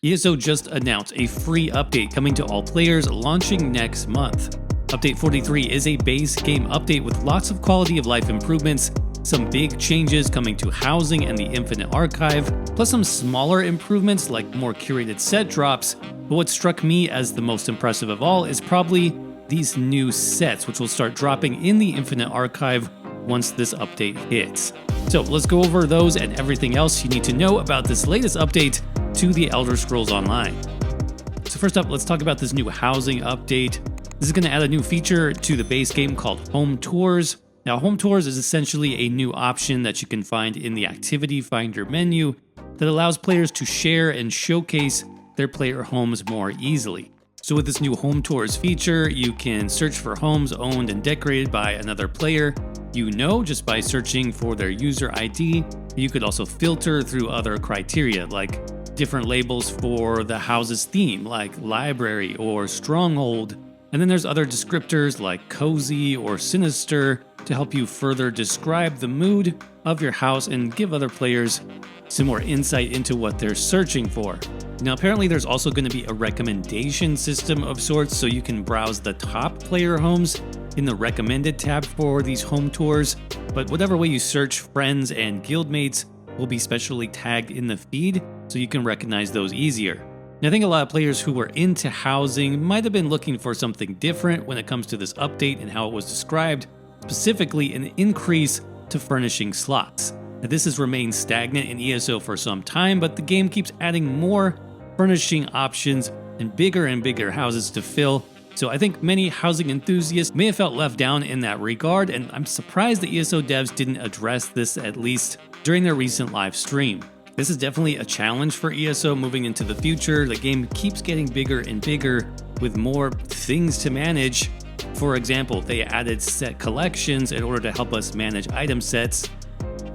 ESO just announced a free update coming to all players launching next month. Update 43 is a base game update with lots of quality of life improvements, some big changes coming to housing and the Infinite Archive, plus some smaller improvements like more curated set drops. But what struck me as the most impressive of all is probably these new sets, which will start dropping in the Infinite Archive once this update hits. So let's go over those and everything else you need to know about this latest update to the Elder Scrolls Online. So first up, let's talk about this new housing update. This is going to add a new feature to the base game called Home Tours. Now, Home Tours is essentially a new option that you can find in the Activity Finder menu that allows players to share and showcase their player homes more easily. So with this new Home Tours feature, you can search for homes owned and decorated by another player just by searching for their user ID. You could also filter through other criteria like different labels for the house's theme like library or stronghold. And then there's other descriptors like cozy or sinister to help you further describe the mood of your house and give other players some more insight into what they're searching for. Now, apparently there's also going to be a recommendation system of sorts, so you can browse the top player homes in the recommended tab for these home tours, but whatever way you search, friends and guildmates will be specially tagged in the feed so you can recognize those easier. And I think a lot of players who were into housing might have been looking for something different when it comes to this update and how it was described, specifically an increase to furnishing slots. Now, this has remained stagnant in ESO for some time, but the game keeps adding more furnishing options and bigger houses to fill. So I think many housing enthusiasts may have felt left down in that regard, and I'm surprised the ESO devs didn't address this at least during their recent live stream. This is definitely a challenge for ESO moving into the future. The game keeps getting bigger and bigger with more things to manage. For example, they added set collections in order to help us manage item sets.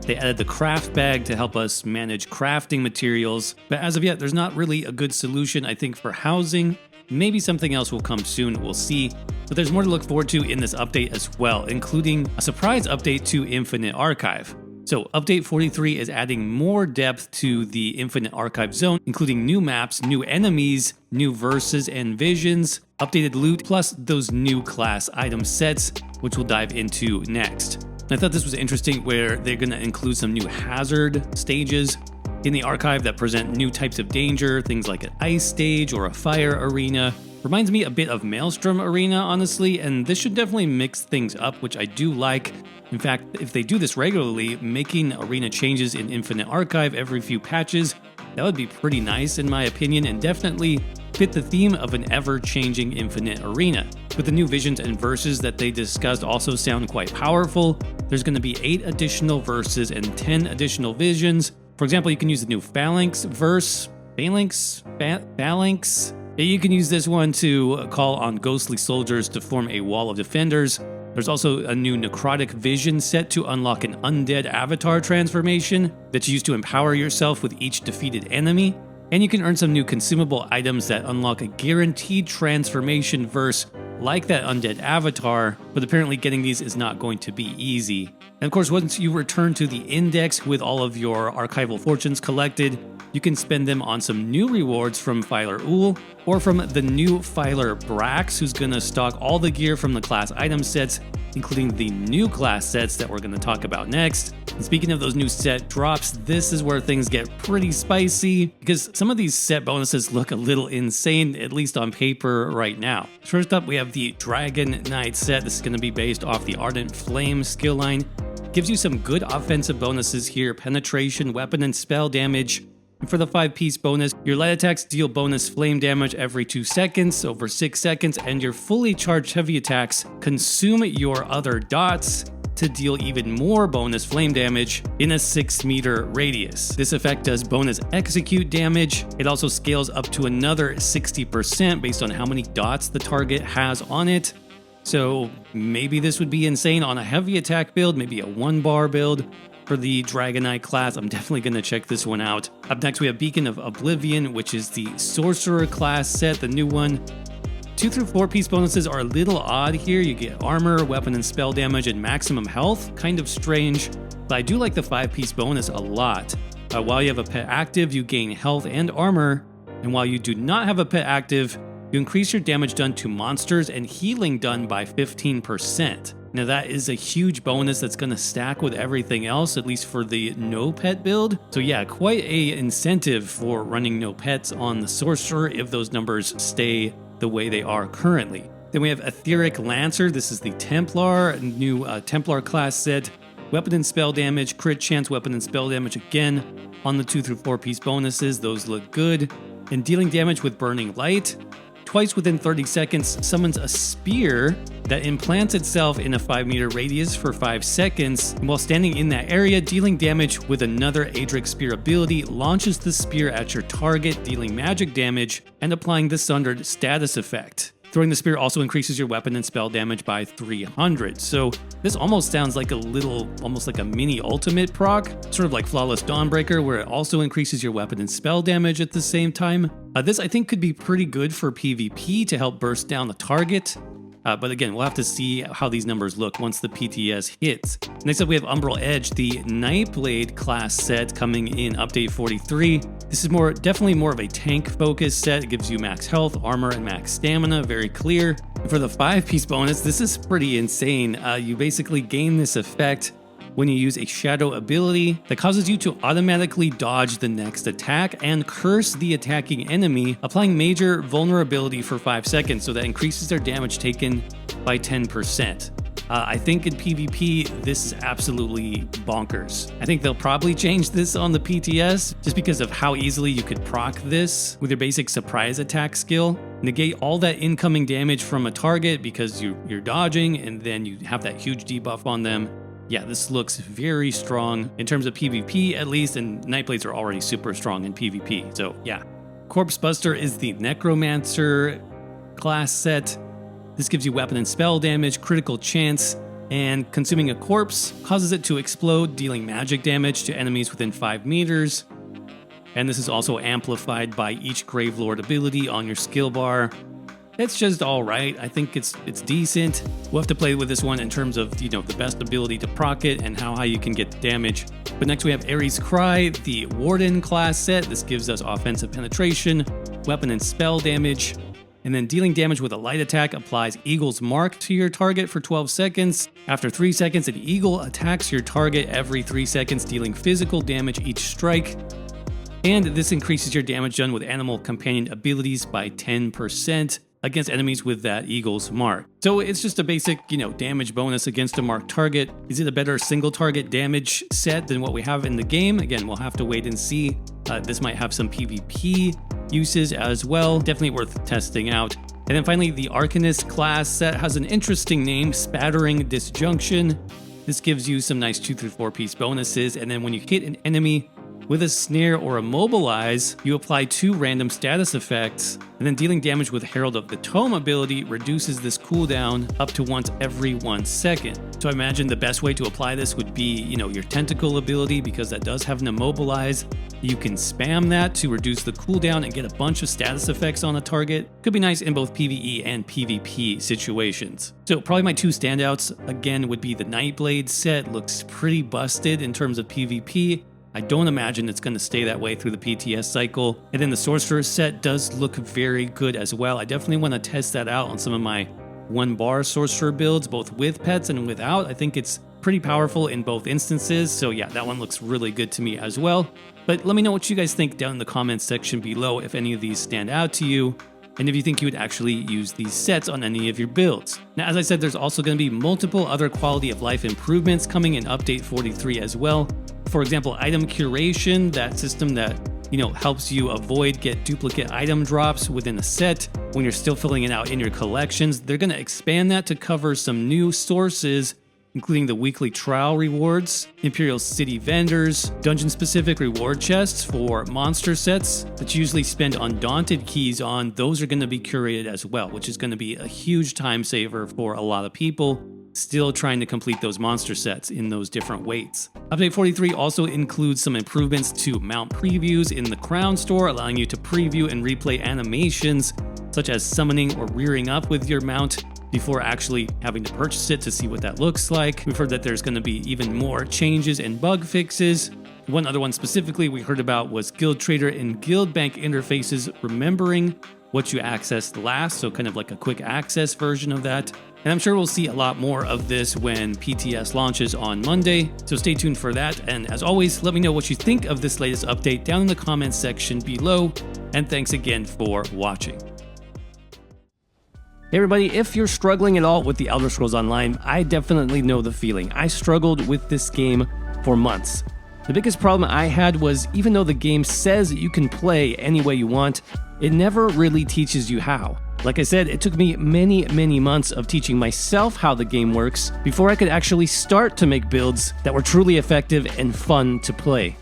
They added the craft bag to help us manage crafting materials. But as of yet, there's not really a good solution, I think, for housing. Maybe something else will come soon, we'll see. But there's more to look forward to in this update as well, including a surprise update to Infinite Archive. So update 43 is adding more depth to the Infinite Archive zone, including new maps, new enemies, new verses and visions, updated loot, plus those new class item sets, which we'll dive into next. I thought this was interesting where they're going to include some new hazard stages in the archive that present new types of danger, things like an ice stage or a fire arena. Reminds me a bit of Maelstrom Arena, honestly, and this should definitely mix things up, which I do like. In fact, if they do this regularly, making arena changes in Infinite Archive every few patches, that would be pretty nice in my opinion, and definitely fit the theme of an ever-changing Infinite Arena. With the new visions and verses that they discussed also sound quite powerful. There's going to be 8 additional verses and 10 additional visions. For example, you can use the new Phalanx verse. Phalanx? You can use this one to call on ghostly soldiers to form a wall of defenders. There's also a new necrotic vision set to unlock an undead avatar transformation that's used to empower yourself with each defeated enemy. And you can earn some new consumable items that unlock a guaranteed transformation verse like that undead avatar, but apparently getting these is not going to be easy. And of course, once you return to the index with all of your archival fortunes collected, you can spend them on some new rewards from Filer Ull or from the new Filer Brax, who's going to stock all the gear from the class item sets, including the new class sets that we're going to talk about next. And speaking of those new set drops, this is where things get pretty spicy because some of these set bonuses look a little insane, at least on paper right now. First up, we have the Dragon Knight set. This is going to be based off the Ardent Flame skill line. Gives you some good offensive bonuses here: penetration, weapon, and spell damage. And for the 5-piece bonus, your light attacks deal bonus flame damage every 2 seconds, over 6 seconds, and your fully charged heavy attacks consume your other dots to deal even more bonus flame damage in a 6-meter radius. This effect does bonus execute damage. It also scales up to another 60% based on how many dots the target has on it. So maybe this would be insane on a heavy attack build, maybe a 1-bar build. For the Dragon Knight class, I'm definitely going to check this one out. Up next, we have Beacon of Oblivion, which is the Sorcerer class set, the new one. 2 through 4-piece bonuses are a little odd here. You get armor, weapon and spell damage, and maximum health. Kind of strange, but I do like the 5-piece bonus a lot. While you have a pet active, you gain health and armor, And while you do not have a pet active, you increase your damage done to monsters and healing done by 15%. Now that is a huge bonus that's going to stack with everything else, at least for the no pet build. So yeah, quite a incentive for running no pets on the sorcerer if those numbers stay the way they are currently. Then we have Etheric Lancer. This is the Templar, new Templar class set. Weapon and spell damage, crit chance, weapon and spell damage again on the 2 through 4 piece bonuses. Those look good. And dealing damage with Burning Light. Twice within 30 seconds, summons a spear that implants itself in a 5-meter radius for 5 seconds. And while standing in that area, dealing damage with another Adric Spear ability launches the spear at your target, dealing magic damage and applying the Sundered status effect. Throwing the spear also increases your weapon and spell damage by 300. So this almost sounds like almost like a mini ultimate proc, sort of like Flawless Dawnbreaker, where it also increases your weapon and spell damage at the same time. This I think could be pretty good for PvP to help burst down the target. But again, we'll have to see how these numbers look once the PTS hits. Next up, we have Umbral Edge, the Nightblade class set coming in Update 43. This is definitely more of a tank-focused set. It gives you max health, armor, and max stamina, very clear. And for the 5-piece bonus, this is pretty insane. You basically gain this effect when you use a shadow ability that causes you to automatically dodge the next attack and curse the attacking enemy, applying major vulnerability for 5 seconds, so that increases their damage taken by 10%. I think in PvP, this is absolutely bonkers. I think they'll probably change this on the PTS just because of how easily you could proc this with your basic surprise attack skill. Negate all that incoming damage from a target because you're dodging, and then you have that huge debuff on them. Yeah, this looks very strong in terms of PvP at least, and Nightblades are already super strong in PvP, so yeah. Corpse Buster is the Necromancer class set. This gives you weapon and spell damage, critical chance, and consuming a corpse causes it to explode, dealing magic damage to enemies within 5 meters. And this is also amplified by each Gravelord ability on your skill bar. It's just alright. I think it's decent. We'll have to play with this one in terms of, the best ability to proc it and how high you can get the damage. But next we have Ares Cry, the Warden class set. This gives us offensive penetration, weapon and spell damage, and then dealing damage with a light attack applies Eagle's Mark to your target for 12 seconds. After 3 seconds, an eagle attacks your target every 3 seconds, dealing physical damage each strike. And this increases your damage done with animal companion abilities by 10%. Against enemies with that Eagle's Mark. So it's just a basic, damage bonus against a marked target. Is it a better single target damage set than what we have in the game? Again, we'll have to wait and see. This might have some PvP uses as well. Definitely worth testing out. And then finally, the Arcanist class set has an interesting name, Spattering Disjunction. This gives you some nice 2 through 4 piece bonuses. And then when you hit an enemy with a snare or immobilize, you apply 2 random status effects, and then dealing damage with Herald of the Tome ability reduces this cooldown up to once every 1 second. So I imagine the best way to apply this would be, your Tentacle ability, because that does have an immobilize. You can spam that to reduce the cooldown and get a bunch of status effects on a target. Could be nice in both PvE and PvP situations. So probably my 2 standouts, again, would be the Nightblade set. Looks pretty busted in terms of PvP. I don't imagine it's going to stay that way through the PTS cycle. And then the Sorcerer set does look very good as well. I definitely want to test that out on some of my 1-bar Sorcerer builds, both with pets and without. I think it's pretty powerful in both instances. So yeah, that one looks really good to me as well. But let me know what you guys think down in the comments section below if any of these stand out to you, and if you think you would actually use these sets on any of your builds. Now, as I said, there's also going to be multiple other quality of life improvements coming in Update 43 as well. For example, item curation, that system that helps you get duplicate item drops within a set when you're still filling it out in your collections. They're going to expand that to cover some new sources, including the weekly trial rewards, Imperial City vendors, dungeon-specific reward chests for monster sets that you usually spend Undaunted keys on. Those are going to be curated as well, which is going to be a huge time saver for a lot of people still trying to complete those monster sets in those different weights. Update 43 also includes some improvements to mount previews in the Crown Store, allowing you to preview and replay animations such as summoning or rearing up with your mount before actually having to purchase it to see what that looks like. We've heard that there's going to be even more changes and bug fixes One other one specifically we heard about was Guild Trader and Guild Bank interfaces, remembering what you accessed last, so kind of like a quick access version of that. And I'm sure we'll see a lot more of this when PTS launches on Monday, so stay tuned for that. And as always, let me know what you think of this latest update down in the comments section below, and thanks again for watching. Hey everybody, if you're struggling at all with the Elder Scrolls Online, I definitely know the feeling. I struggled with this game for months. The biggest problem I had was, even though the game says you can play any way you want, it never really teaches you how. Like I said, it took me many months of teaching myself how the game works before I could actually start to make builds that were truly effective and fun to play.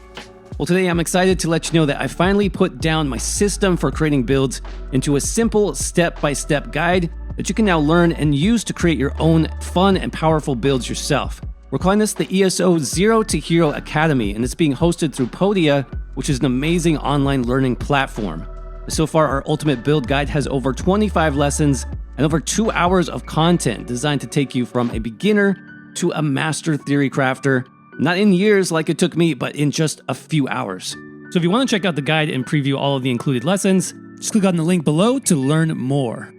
Well, today I'm excited to let you know that I finally put down my system for creating builds into a simple step-by-step guide that you can now learn and use to create your own fun and powerful builds yourself. We're calling this the ESO Zero to Hero Academy, and it's being hosted through Podia, which is an amazing online learning platform. So far, our Ultimate Build Guide has over 25 lessons and over 2 hours of content designed to take you from a beginner to a master theory crafter, not in years like it took me, but in just a few hours. So if you want to check out the guide and preview all of the included lessons, just click on the link below to learn more.